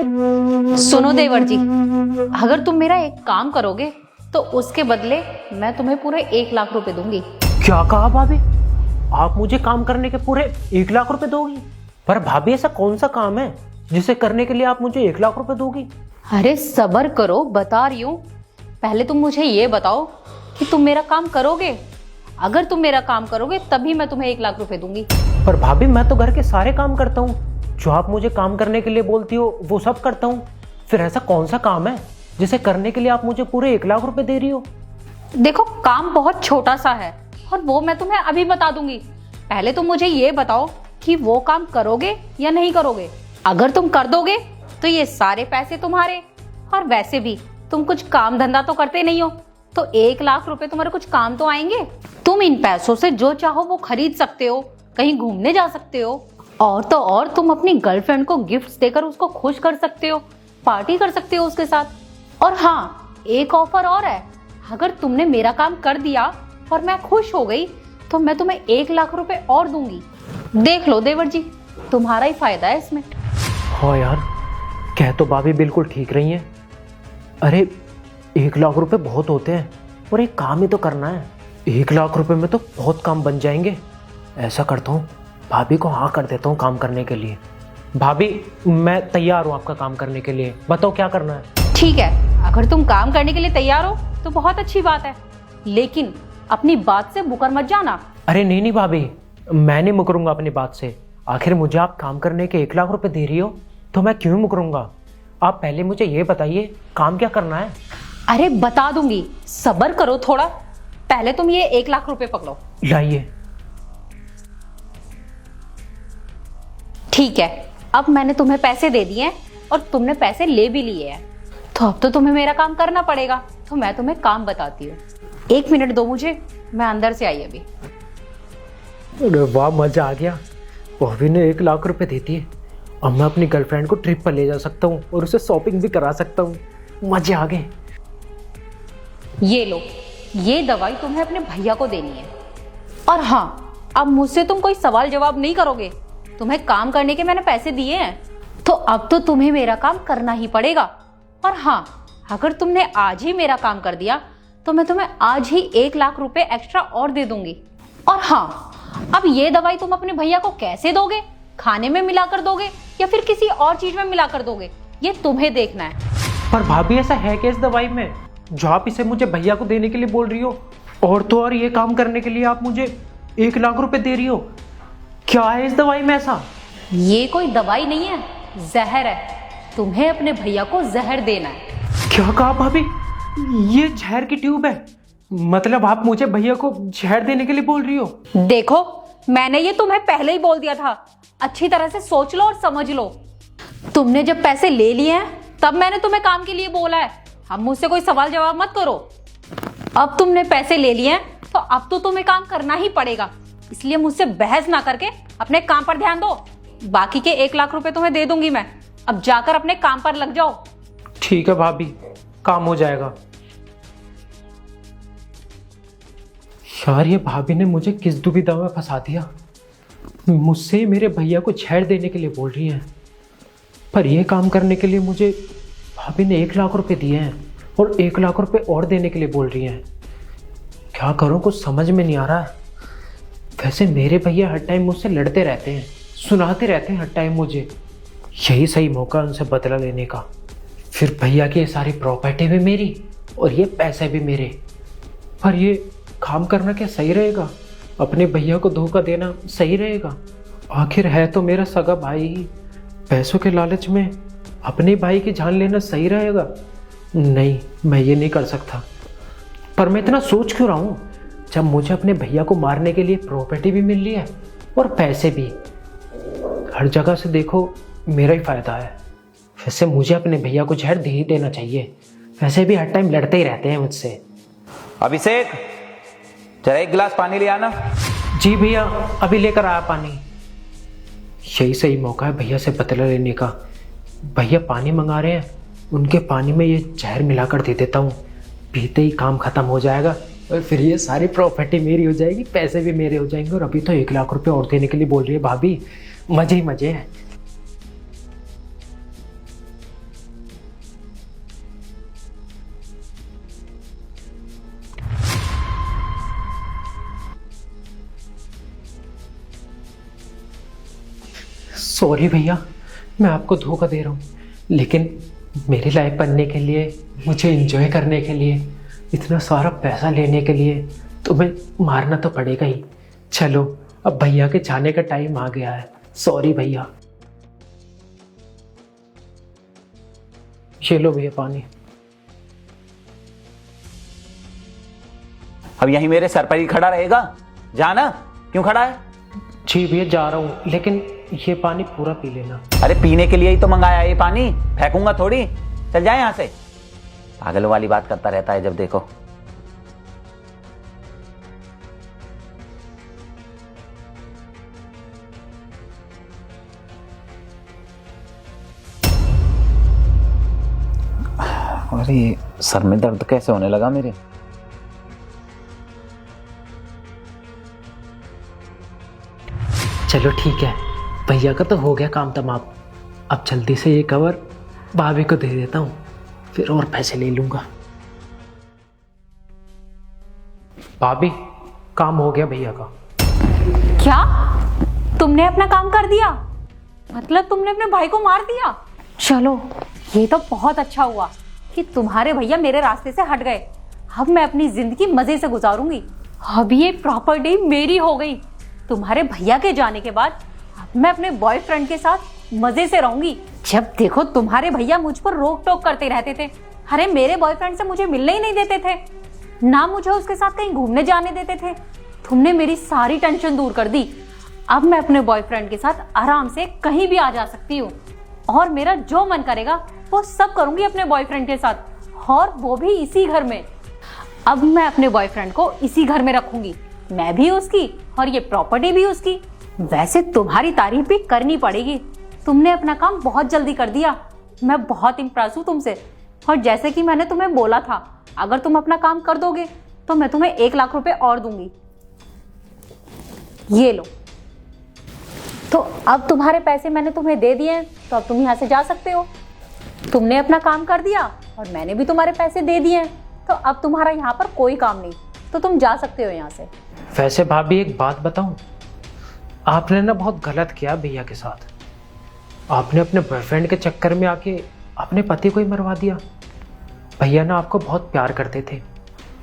सुनो देवर जी, अगर तुम मेरा एक काम करोगे तो उसके बदले मैं तुम्हें पूरे 1 लाख रुपए दूंगी। क्या कहा भाभी? आप मुझे काम करने के पूरे 1 लाख रुपए दोगी? पर भाभी ऐसा कौन सा काम है जिसे करने के लिए आप मुझे 1 लाख रुपए दोगी? अरे सब्र करो, बता रही हूँ। पहले तुम मुझे ये बताओ कि तुम मेरा काम करोगे। अगर तुम मेरा काम करोगे तभी मैं तुम्हें 1 लाख रुपए दूंगी। पर भाभी मैं तो घर के सारे काम करता हूँ, जो आप मुझे काम करने के लिए बोलती हो वो सब करता हूँ। फिर ऐसा कौन सा काम है जिसे करने के लिए आप मुझे पूरे 1 लाख रुपए दे रही हो? देखो, काम बहुत छोटा सा है और वो मैं तुम्हें अभी बता दूंगी। पहले तुम मुझे ये बताओ कि वो काम करोगे या नहीं करोगे। अगर तुम कर दोगे तो ये सारे पैसे तुम्हारे, और वैसे भी तुम कुछ काम धंधा तो करते नहीं हो, तो 1 लाख रुपए तुम्हारे कुछ काम तो आएंगे। तुम इन पैसों से जो चाहो वो खरीद सकते हो, कहीं घूमने जा सकते हो, और तो और तुम अपनी गर्लफ्रेंड को गिफ्ट्स देकर उसको खुश कर सकते हो, पार्टी कर सकते हो उसके साथ। और हाँ, एक ऑफर और है। अगर तुमने मेरा काम कर दिया और मैं खुश हो गई तो मैं तुम्हें 1 लाख रुपए और दूंगी। देख लो देवर जी, तुम्हारा ही फायदा है इसमें। हाँ यार, कह तो भाभी बिल्कुल ठीक रही हैं। अरे 1 लाख रुपए बहुत होते हैं और एक काम ही तो करना है। 1 लाख रुपए में तो बहुत काम बन जाएंगे। ऐसा करता हूँ, भाभी को हाँ कर देता हूँ काम करने के लिए। भाभी मैं तैयार हूँ आपका काम करने के लिए, बताओ क्या करना है। ठीक है, अगर तुम काम करने के लिए तैयार हो तो बहुत अच्छी बात है, लेकिन अपनी बात से मुकर मत जाना। अरे नहीं नहीं भाभी, मैं नहीं मुकरूंगा अपनी बात से। आखिर मुझे आप काम करने के 1 लाख रुपए दे रही हो तो मैं क्यों मुकरूंगा। आप पहले मुझे ये बताइए काम क्या करना है। अरे बता दूंगी, सब्र करो थोड़ा। पहले तुम ये 1 लाख रुपए पकड़ो। लाइए। ठीक है, अब मैंने तुम्हें पैसे दे दिए हैं और तुमने पैसे ले भी लिए हैं, तो अब तो तुम्हें मेरा काम करना पड़ेगा। तो मैं तुम्हें काम बताती हूँ। 1 मिनट दो मुझे, मैं अंदर से आई अभी। अरे वाह, मजा आ गया। भाभी ने 1 लाख रुपए देती है, अब मैं अपनी गर्लफ्रेंड को ट्रिप पर ले जा सकता हूँ और उसे शॉपिंग भी करा सकता हूँ। मजे आ गए। ये लो, ये दवाई तुम्हें अपने भैया को देनी है। और हाँ, अब मुझसे तुम कोई सवाल जवाब नहीं करोगे। तुम्हें काम करने के मैंने पैसे दिए हैं, तो अब तो तुम्हें मेरा काम करना ही पड़ेगा। और हाँ, अगर तुमने आज ही मेरा काम कर दिया तो मैं तुम्हें आज ही 1 लाख रुपए एक्स्ट्रा और दे दूंगी। और हाँ, अब ये दवाई तुम अपने भैया को कैसे दोगे? खाने में मिलाकर दोगे या फिर किसी और चीज में मिलाकर दोगे, ये तुम्हें देखना है। पर भाभी ऐसा है क्या इस दवाई में जो आप इसे मुझे भैया को देने के लिए बोल रही हो? और तो और ये काम करने के लिए आप मुझे 1 लाख रुपए दे रही हो। क्या है इस दवाई में ऐसा? ये कोई दवाई नहीं है, जहर है। तुम्हें अपने भैया को जहर देना है। क्या कहा भाभी? ये जहर की ट्यूब है? मतलब आप मुझे भैया को जहर देने के लिए बोल रही हो? देखो, मैंने ये तुम्हें पहले ही बोल दिया था। अच्छी तरह से सोच लो और समझ लो। तुमने जब पैसे ले लिए हैं तब मैंने तुम्हें काम के लिए बोला है। अब मुझसे कोई सवाल जवाब मत करो। अब तुमने पैसे ले लिए हैं तो अब तो तुम्हें काम करना ही पड़ेगा। इसलिए मुझसे बहस ना करके अपने काम पर ध्यान दो। बाकी के 1 लाख रुपए तुम्हें दे दूंगी मैं। अब जाकर अपने काम पर लग जाओ। ठीक है भाभी, काम हो जाएगा। यार, ये भाभी ने मुझे किस दुविधा में फंसा दिया। मुझसे मेरे भैया को जहर देने के लिए बोल रही हैं, पर यह काम करने के लिए मुझे भाभी ने 1 लाख रुपए दिए हैं और 1 लाख रुपए और देने के लिए बोल रही हैं। क्या करूं, कुछ समझ में नहीं आ रहा है। वैसे मेरे भैया हर टाइम मुझसे लड़ते रहते हैं, सुनाते रहते हैं हर टाइम मुझे। यही सही मौका उनसे बदला लेने का। फिर भैया की ये सारी प्रॉपर्टी भी मेरी और ये पैसे भी मेरे। पर ये काम करना क्या सही रहेगा? अपने भैया को धोखा देना सही रहेगा? आखिर है तो मेरा सगा भाई ही। पैसों के लालच में अपने भाई की जान लेना सही रहेगा? नहीं, मैं ये नहीं कर सकता। पर मैं इतना सोच क्यों रहा हूँ जब मुझे अपने भैया को मारने के लिए प्रॉपर्टी भी मिल रही है और पैसे भी। हर जगह से देखो मेरा ही फायदा है। वैसे मुझे अपने भैया को जहर दे ही देना चाहिए। वैसे भी हर टाइम लड़ते ही रहते हैं मुझसे। अभिषेक, जरा 1 गिलास पानी ले आना। जी भैया, अभी लेकर आया पानी। यही सही मौका है भैया से बदला लेने का। भैया पानी मंगा रहे हैं, उनके पानी में ये जहर मिलाकर दे देता हूँ। पीते ही काम खत्म हो जाएगा और फिर ये सारी प्रॉपर्टी मेरी हो जाएगी, पैसे भी मेरे हो जाएंगे। और अभी तो 1 लाख रुपए और देने के लिए बोल रही है भाभी। मजे ही मजे हैं। सॉरी भैया, मैं आपको धोखा दे रहा हूँ, लेकिन मेरी लाइफ बनने के लिए, मुझे एंजॉय करने के लिए, इतना सारा पैसा लेने के लिए तुम्हें मारना तो पड़ेगा ही। चलो अब भैया के जाने का टाइम आ गया है। सॉरी भैया। ये लो भैया पानी। अब यहीं मेरे सर पर ही खड़ा रहेगा? जाना, क्यों खड़ा है? जी भैया जा रहा हूँ, लेकिन ये पानी पूरा पी लेना। अरे पीने के लिए ही तो मंगाया ये पानी, फेंकूंगा थोड़ी। चल जाए यहां से। पागलों वाली बात करता रहता है जब देखो। अरे सर में दर्द कैसे होने लगा मेरे। चलो ठीक है, भैया का तो हो गया काम तमाम। अब जल्दी से ये कवर भाभी को दे देता हूँ, फिर और पैसे ले लूंगा। भाभी, काम हो गया भैया का। क्या तुमने अपना काम कर दिया? मतलब तुमने अपने भाई को मार दिया? चलो ये तो बहुत अच्छा हुआ कि तुम्हारे भैया मेरे रास्ते से हट गए। अब मैं अपनी जिंदगी मजे से गुजारूंगी। अब ये प्रॉपर्टी मेरी हो गई। तुम्हारे भैया के जाने के बाद अब मैं अपने बॉयफ्रेंड के साथ मजे से रहूंगी। जब देखो तुम्हारे भैया मुझ पर रोक टोक करते रहते थे। अरे मेरे बॉयफ्रेंड से मुझे मिलने ही नहीं देते थे, ना मुझे उसके साथ कहीं घूमने जाने देते थे। तुमने मेरी सारी टेंशन दूर कर दी। अब मैं अपने बॉयफ्रेंड के साथ आराम से कहीं भी आ जा सकती हूँ और मेरा जो मन करेगा वो सब करूंगी अपने बॉयफ्रेंड के साथ, और वो भी इसी घर में। अब मैं अपने बॉयफ्रेंड को इसी घर में रखूंगी, मैं भी उसकी और ये प्रॉपर्टी भी उसकी। वैसे तुम्हारी तारीफ भी करनी पड़ेगी, तुमने अपना काम बहुत जल्दी कर दिया। मैं बहुत इम्प्रेस हूँ तुमसे। और जैसे कि मैंने तुम्हें बोला था, अगर तुम अपना काम कर दोगे तो मैं तुम्हें 1 लाख रुपए और दूंगी। ये लो। तो अब तुम्हारे पैसे मैंने तुम्हें दे दिए हैं, तो अब तुम यहाँ से जा सकते हो। तुमने अपना काम कर दिया और मैंने भी तुम्हारे पैसे दे दिए हैं, तो अब तुम्हारा यहाँ पर कोई काम नहीं, तो तुम जा सकते हो यहाँ से। वैसे भाभी एक बात बताऊं, आपने ना बहुत गलत किया भैया के साथ। आपने अपने बॉयफ्रेंड के चक्कर में आके अपने पति को ही मरवा दिया। भैया ना आपको बहुत प्यार करते थे,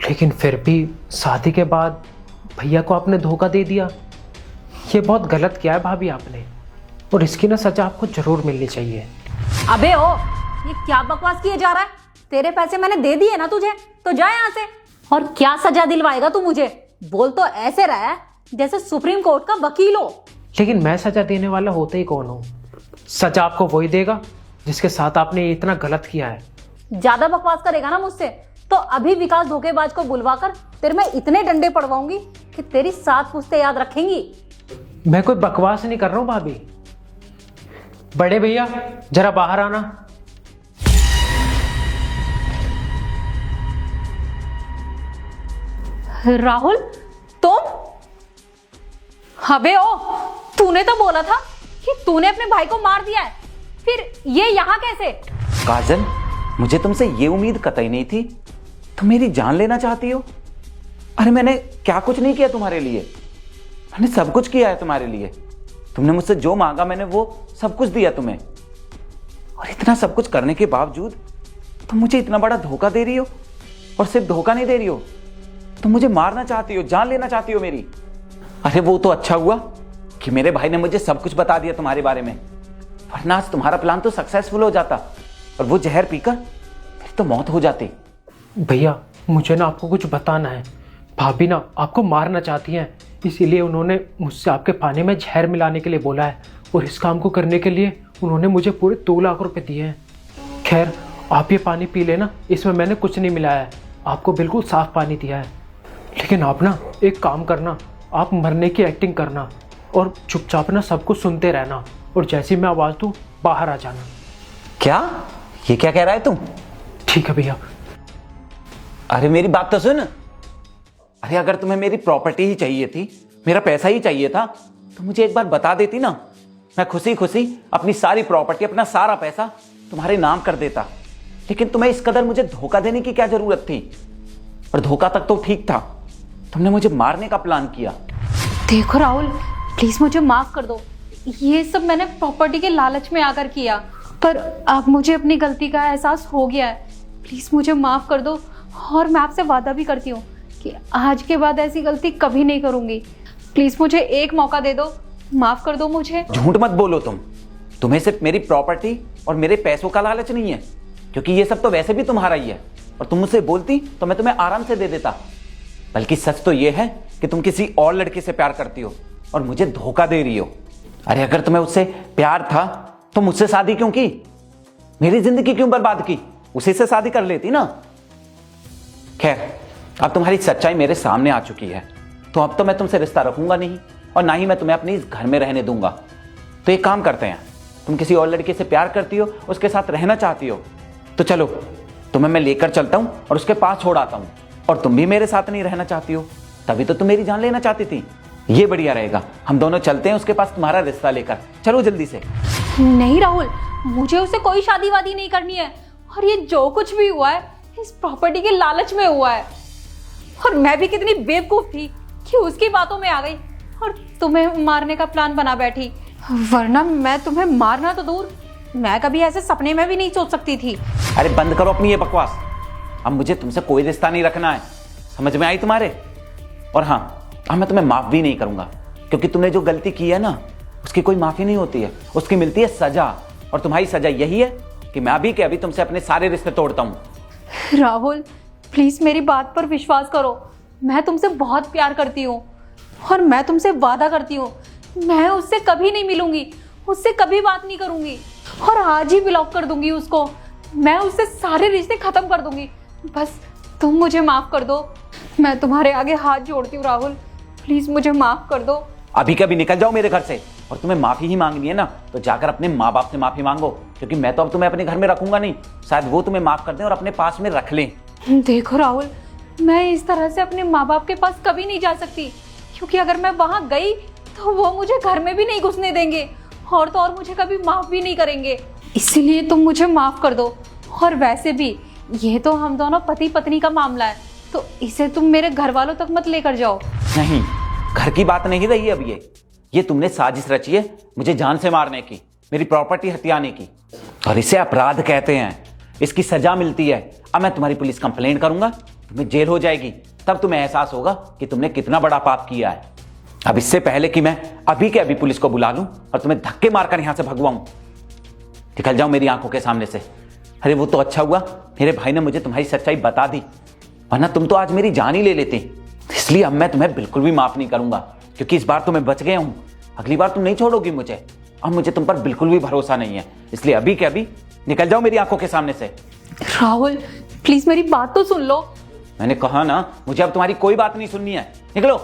लेकिन फिर भी शादी के बाद भैया को आपने धोखा दे दिया। ये बहुत गलत किया है भाभी आपने, और इसकी ना सजा आपको जरूर मिलनी चाहिए। अबे ओ, ये क्या बकवास किए जा रहा है? तेरे पैसे मैंने दे दिए ना तुझे, तो जा यहाँ से। और क्या सजा दिलवाएगा तू मुझे? बोल तो ऐसे रहा है जैसे सुप्रीम कोर्ट का वकील हो। लेकिन मैं सजा देने वाला होता ही कौन हूँ? सजा आपको वही देगा जिसके साथ आपने इतना गलत किया है। ज्यादा बकवास करेगा ना मुझसे तो अभी विकास धोखेबाज को बुलवाकर तेरे में इतने डंडे पड़वाऊंगी कि तेरी 7 पुश्तें याद रखेंगी। मैं कोई बकवास नहीं कर रहा हूँ भाभी। बड़े भैया जरा बाहर आना। राहुल, तुम? अबे ओ, तूने तो बोला था कि तूने अपने भाई को मार दिया है, फिर ये यहाँ कैसे? काजल, मुझे तुमसे ये उम्मीद कतई नहीं थी। तुम मेरी जान लेना चाहती हो? अरे मैंने क्या कुछ नहीं किया तुम्हारे लिए। मैंने सब कुछ किया है तुम्हारे लिए। तुमने मुझसे जो मांगा मैंने वो सब कुछ दिया तुम्हें। और इतना सब कुछ करने के बावजूद तुम मुझे इतना बड़ा धोखा दे रही हो। और सिर्फ धोखा नहीं दे रही हो, तुम मुझे मारना चाहती हो, जान लेना चाहती हो मेरी। अरे वो तो अच्छा हुआ कि मेरे भाई ने मुझे सब कुछ बता दिया तुम्हारे बारे में, वरना आज तुम्हारा प्लान तो सक्सेसफुल हो जाता और वो जहर पीकर मेरी तो मौत हो जाती। भैया मुझे ना आपको कुछ बताना है। भाभी ना आपको मारना चाहती हैं, इसीलिए उन्होंने मुझसे आपके पानी में जहर मिलाने के लिए बोला है, और इस काम को करने के लिए उन्होंने मुझे पूरे 2 लाख रुपए दिए हैं। खैर आप ये पानी पी लेना, इसमें मैंने कुछ नहीं मिलाया है, आपको बिल्कुल साफ पानी दिया है। लेकिन आप ना एक काम करना, आप मरने की एक्टिंग करना और चुपचाप ना सब कुछ सुनते रहना, और जैसे मैं आवाज़ दूँ बाहर आ जाना। क्या? ये क्या कह रहा है तुम? ठीक है भैया। अरे मेरी बात तो सुन। अरे अगर तुम्हें मेरी प्रॉपर्टी ही चाहिए थी, मेरा पैसा ही चाहिए था, तो मुझे एक बार बता देती ना। मैं खुशी खुशी अपनी सारी प्रॉपर्टी, अपना सारा पैसा तुम्हारे नाम कर देता। लेकिन तुम्हें इस कदर मुझे धोखा देने की क्या जरूरत थी? और धोखा तक तो ठीक था, तुमने मुझे मारने का प्लान किया। देखो राहुल, प्लीज मुझे माफ कर दो। ये सब मैंने प्रॉपर्टी के लालच में आकर किया, पर अब मुझे अपनी गलती का एहसास हो गया है। प्लीज मुझे माफ कर दो, और मैं आपसे वादा भी करती हूँ कि आज के बाद ऐसी गलती कभी नहीं करूंगी। प्लीज मुझे एक मौका दे दो, माफ कर दो मुझे। झूठ मत बोलो तुम्हें सिर्फ मेरी प्रॉपर्टी और मेरे पैसों का लालच नहीं है, क्योंकि ये सब तो वैसे भी तुम्हारा ही है, और तुम मुझसे बोलती तो मैं तुम्हें आराम से दे देता। बल्कि सच तो ये है कि तुम किसी और लड़के से प्यार करती हो और मुझे धोखा दे रही हो। अरे अगर तुम्हें उससे प्यार था तो मुझसे शादी क्यों की? मेरी जिंदगी क्यों बर्बाद की? उसी से शादी कर लेती ना। खैर, अब तुम्हारी सच्चाई मेरे सामने आ चुकी है, तो अब तो मैं तुमसे रिश्ता रखूंगा नहीं, और ना ही मैं तुम्हें अपने इस घर में रहने दूंगा। तो एक काम करते हैं, तुम किसी और लड़के से प्यार करती हो, उसके साथ रहना चाहती हो, तो चलो तुम्हें मैं लेकर चलता हूं और उसके पास छोड़ आता हूं। और तुम भी मेरे साथ नहीं रहना चाहती हो, तभी तो तुम मेरी जान लेना चाहती थी। ये बढ़िया रहेगा, हम दोनों चलते हैं उसके पास तुम्हारा रिश्ता लेकर। चलो जल्दी से। नहीं राहुल, मुझे उससे कोई शादी वादी नहीं करनी है, और ये जो कुछ भी हुआ है इस प्रॉपर्टी के लालच में हुआ है। और मैं भी कितनी बेवकूफ थी कि उसकी बातों में आ गई और तुम्हें मारने का प्लान बना बैठी, वरना मैं तुम्हें मारना तो दूर, मैं कभी ऐसे सपने में भी नहीं सोच सकती थी। अरे बंद करो अपनी ये बकवास। अब मुझे तुमसे कोई रिश्ता नहीं रखना है, समझ में आई तुम्हारे? और हाँ, अब मैं तुम्हें माफ भी नहीं करूंगा, क्योंकि तुमने जो गलती की है ना, उसकी कोई माफी नहीं होती है, उसकी मिलती है सजा। और तुम्हारी सजा यही है कि मैं अभी के अभी तुमसे अपने सारे रिश्ते तोड़ता हूं। राहुल प्लीज मेरी बात पर विश्वास करो, मैं तुमसे बहुत प्यार करती हूँ, और मैं तुमसे वादा करती हूँ मैं उससे कभी नहीं मिलूंगी, उससे कभी बात नहीं करूंगी, और आज ही ब्लॉक कर दूंगी उसको। मैं उससे सारे रिश्ते खत्म कर दूंगी। बस तुम मुझे माफ कर दो, मैं तुम्हारे आगे हाथ जोड़ती हूँ राहुल, प्लीज मुझे माफ कर दो। अभी कभी निकल जाओ मेरे घर से, और तुम्हें माफी ही मांगनी है ना तो जाकर अपने माँ बाप से माफी मांगो, क्योंकि मैं तो अब तुम्हें अपने घर में रखूंगा नहीं। शायद वो तुम्हें माफ कर दें और अपने पास में रख लें। देखो राहुल, मैं इस तरह से अपने माँ बाप के पास कभी नहीं जा सकती, क्योंकि अगर मैं वहां गई तो वो मुझे घर में भी नहीं घुसने देंगे, और तो और मुझे कभी माफ भी नहीं करेंगे। इसलिए तुम मुझे माफ कर दो। और वैसे भी ये तो हम दोनों पति पत्नी का मामला है, तो इसे तुम मेरे घर वालों तक मत लेकर जाओ। नहीं, घर की बात नहीं रही अब ये तुमने साजिश रची है मुझे जान से मारने की, मेरी प्रॉपर्टी हथियाने की, और इसे अपराध कहते हैं। इसकी सजा मिलती है। अब मैं तुम्हारी पुलिस कंप्लेंट करूंगा, तुम्हें जेल हो जाएगी, तब तुम्हें एहसास होगा कि तुमने कितना बड़ा पाप किया है। अब इससे पहले कि मैं अभी के अभी पुलिस को बुला लूं और तुम्हें धक्के मारकर यहां से भगवाऊं, निकल जाओ मेरी आंखों के सामने से। अरे वो तो अच्छा हुआ मेरे भाई ने मुझे तुम्हारी सच्चाई बता दी, वरना तुम तो आज मेरी जान ही ले लेते। इसलिए अब मैं तुम्हें बिल्कुल भी माफ नहीं करूंगा, क्योंकि इस बार तो मैं बच गया हूं। अगली बार तुम नहीं छोड़ोगी मुझे, अब मुझे तुम पर बिल्कुल भी भरोसा नहीं है। इसलिए अभी के अभी निकल जाओ मेरी आंखों के सामने से। राहुल प्लीज मेरी बात तो सुन लो। मैंने कहा ना, मुझे अब तुम्हारी कोई बात नहीं सुननी है, निकलो।